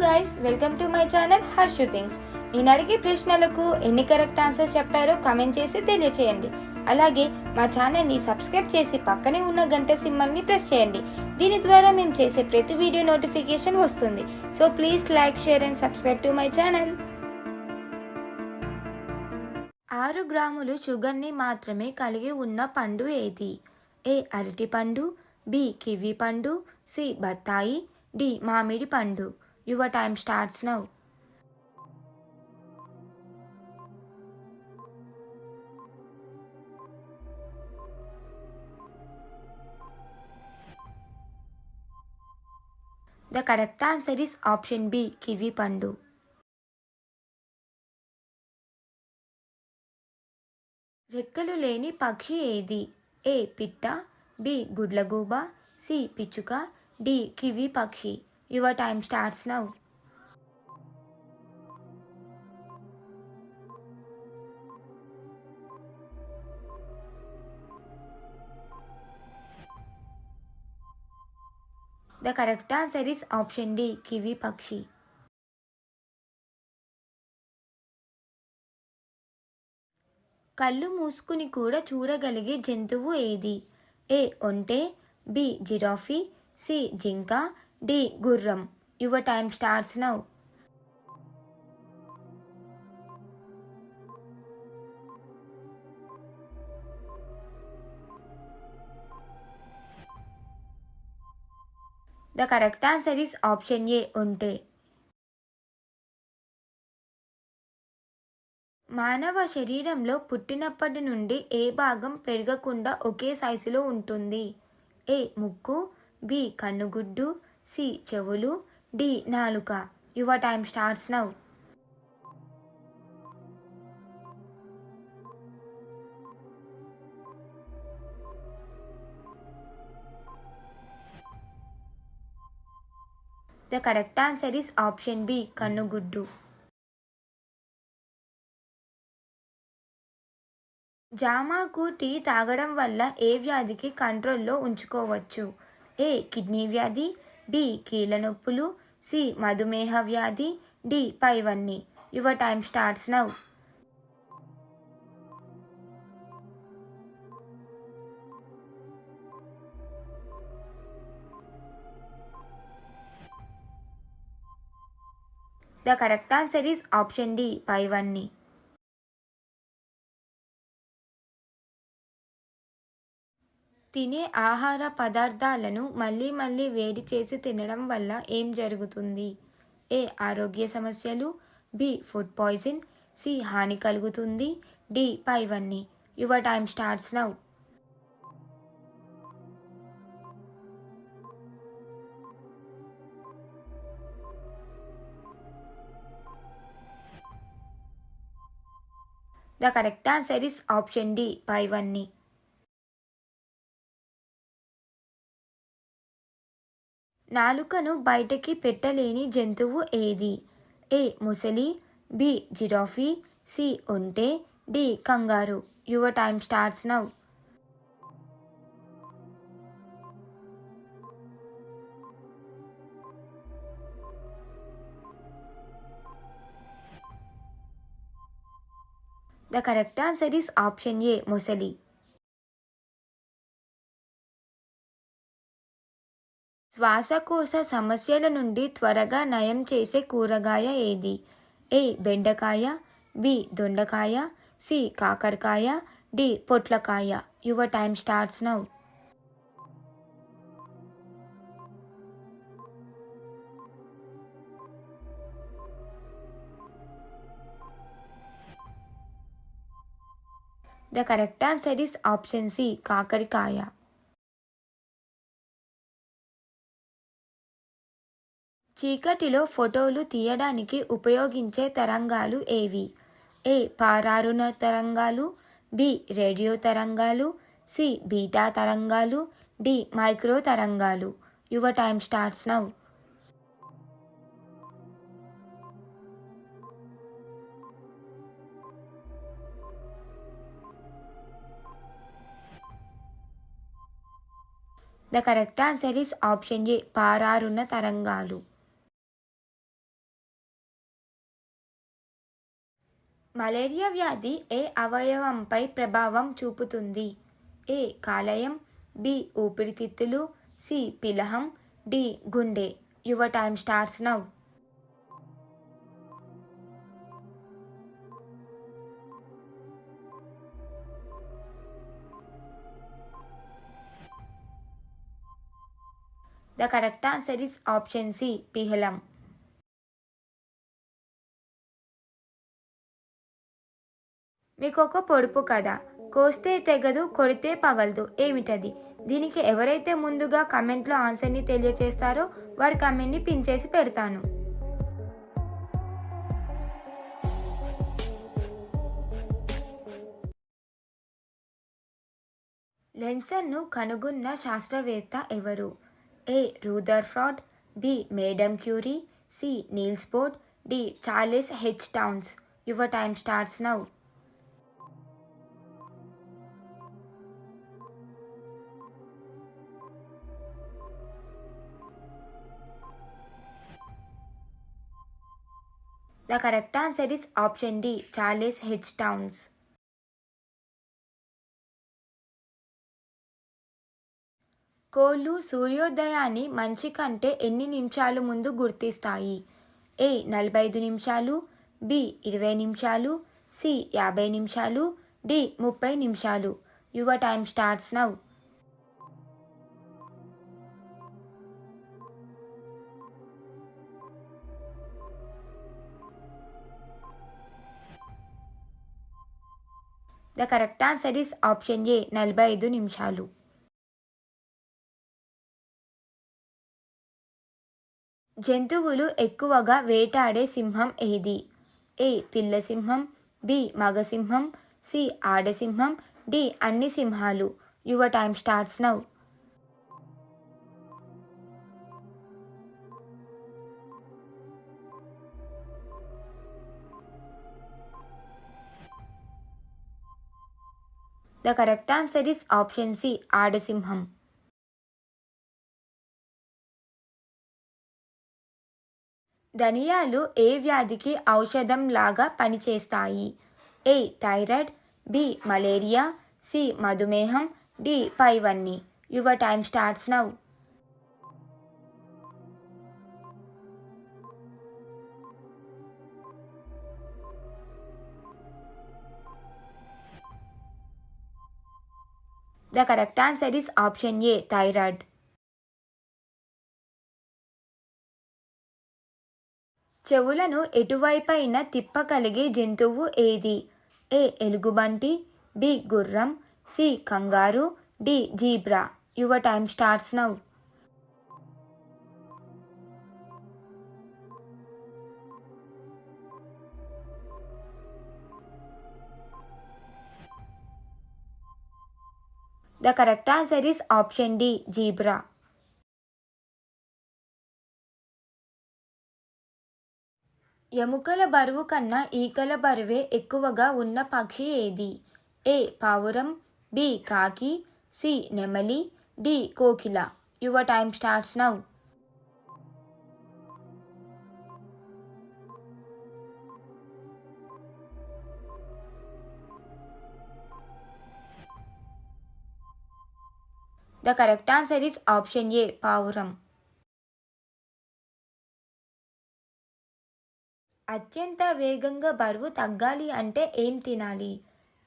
Guys, welcome to my channel Harshu things. నేను అడిగే ప్రశ్నలకు ఎన్ని కరెక్ట్ ఆన్సర్స్ చెప్పారో కమెంట్ చేసి తెలియచేయండి. అలాగే మా ఛానల్ని సబ్స్క్రైబ్ చేసి పక్కనే ఉన్న గంట సింబల్ని ప్రెస్ చేయండి. దీని ద్వారా మేము చేసే ప్రతి వీడియో నోటిఫికేషన్ వస్తుంది. So please like, share and subscribe to my channel. 6 గ్రాములు షుగర్ని మాత్రమే కలిగి ఉన్న పండు ఏది? ఏ అరటి పండు, బి కివి పండు, సి బత్తాయి, డి మామిడి పండు. Your time starts now. The correct answer is option B, kiwi పండు. రెక్కలు లేని పక్షి ఏది? ఏ పిట్ట, బి గుడ్లగూబ, సి పిచ్చుక, డి కివి పక్షి. Your time starts now. The correct answer is option D, kiwi పక్షి. కళ్ళు మూసుకుని కూడా చూడగలిగే జంతువు ఏది? ఏ ఒంటె, బి జిరాఫీ, సి జింక, డి గుర్రం. Your time starts now. The correct answer is option A, ఒంటె. మానవ శరీరంలో పుట్టినప్పటి నుండి ఏ భాగం పెరగకుండా ఒకే సైజులో ఉంటుంది? ఏ ముక్కు, బి కన్నుగుడ్డు, సి చెవులు, డి నాలుక. Your time starts now. The correct answer is option B, కన్నుగుడ్డు. జామాకు టీ తాగడం వల్ల ఏ వ్యాధికి కంట్రోల్లో ఉంచుకోవచ్చు? ఏ కిడ్నీ వ్యాధి, బి కీళ్ళ నొప్పులు, సి మధుమేహ వ్యాధి, డి పైవన్నీ. Your time starts now. The correct answer is option D, పైవన్నీ. తినే ఆహార పదార్థాలను మళ్ళీ మళ్ళీ వేడి చేసి తినడం వల్ల ఏం జరుగుతుంది? ఏ ఆరోగ్య సమస్యలు, బి ఫుడ్ పాయిజన్, సి హాని కలుగుతుంది, డి పైవన్నీ. Your time starts now. The correct answer is option D, పైవన్నీ. నాలుకను బయటకి పెట్టలేని జంతువు ఏది? ఏ ముసలి, బి జిరాఫీ, సి ఒంటె, డి కంగారు. Your time starts now. The correct answer is option A, ముసలి. శ్వాసకోశ సమస్యల నుండి త్వరగా నయం చేసే కూరగాయ ఏది? ఏ బెండకాయ, బి దొండకాయ, సి కాకరకాయ, డి పొట్లకాయ. Your time starts now. The correct answer is option C, కాకరకాయ. చీకటిలో ఫోటోలు తీయడానికి ఉపయోగించే తరంగాలు ఏవి? ఏ పారారుణ తరంగాలు, బి రేడియో తరంగాలు, సి బీటా తరంగాలు, డి మైక్రో తరంగాలు. Your time starts now. The correct answer is option A, పారారుణ తరంగాలు. మలేరియా వ్యాధి ఏ అవయవంపై ప్రభావం చూపుతుంది? ఏ కాలేయం, బి ఊపిరితిత్తులు, సి పిలహం, డి గుండె. Your time starts now. The correct answer is option C, పిహలం. మీకొక పొడుపు కథ. కోస్తే తెగదు, కొడితే పగలదు. ఏమిటది? దీనికి ఎవరైతే ముందుగా కమెంట్లో ఆన్సర్ని తెలియచేస్తారో వారి కమెంట్ని పిన్ చేసి పెడతాను. లెన్సన్ను కనుగొన్న శాస్త్రవేత్త ఎవరు? A Rutherford, B madam Curie, C Niels Bohr, D Charles H Townes. Your time starts now. The correct answer is option D, Charles H. Towns. కోళ్ళు సూర్యోదయాన్ని మంచి కంటే ఎన్ని నిమిషాలు ముందు గుర్తిస్తాయి? ఏ 45 నిమిషాలు, బి 20 నిమిషాలు, సి 50 నిమిషాలు, డి 30 నిమిషాలు. Your time starts now. The correct answer is option ఏ 45 నిమిషాలు. జంతువులు ఎక్కువగా వేటాడే సింహం ఏది? ఏ పిల్ల సింహం, బి మగ సింహం, సి ఆడసింహం, డి అన్ని సింహాలు. Your time starts now. The correct answer is option C ఆడసింహం. ధనియాలు ఏ వ్యాధికి ఔషధం లాగా పనిచేస్తాయి? A thyroid, B malaria, C మధుమేహం, డి పైవన్నీ. Your time starts now. The correct answer is option A thyroid. చెవులను ఎటువైపైన తిప్పగలిగే జంతువు ఏది? ఏ ఎలుగుబంటి, బి గుర్రం, C kangaroo, D zebra. Your time starts now. The correct answer is option D zebra. ఎముకల బరువు కన్నా ఈకల బరువే ఎక్కువగా ఉన్న పక్షి ఏది? ఏ పావురం, బి కాకి, సి నెమలి, D Kokila. Your time starts now. The correct answer is option ఏ పావురం. అత్యంత వేగంగా బరువు తగ్గాలి అంటే ఏం తినాలి?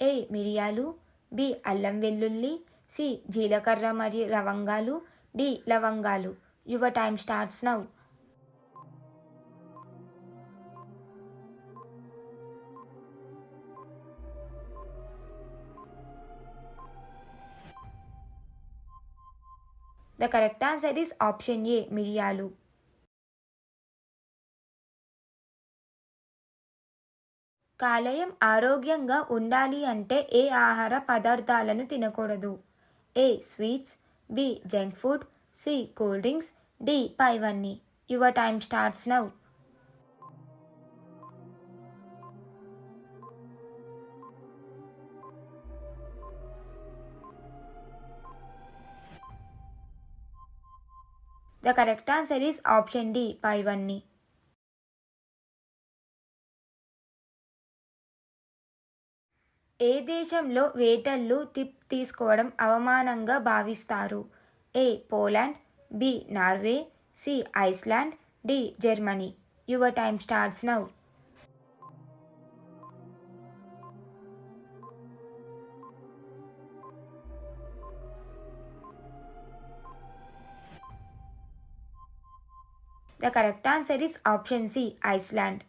ఏ మిరియాలు, బి అల్లం వెల్లుల్లి, సి జీలకర్ర మరియు లవంగాలు, డి లవంగాలు. Your time starts now. The correct answer is option A మిరియాలు. కాలేయం ఆరోగ్యంగా ఉండాలి అంటే ఏ ఆహార పదార్థాలను తినకూడదు? A sweets, B junk food, C cool drinks, D పైవన్నీ. Your time starts now. The correct answer is option D పైవన్నీ. ఏ దేశంలో వేటర్లు టిప్ తీసుకోవడం అవమానంగా భావిస్తారు? A Poland, B Norway, C Iceland, D Germany. Your time starts now. The correct answer is option C, Iceland.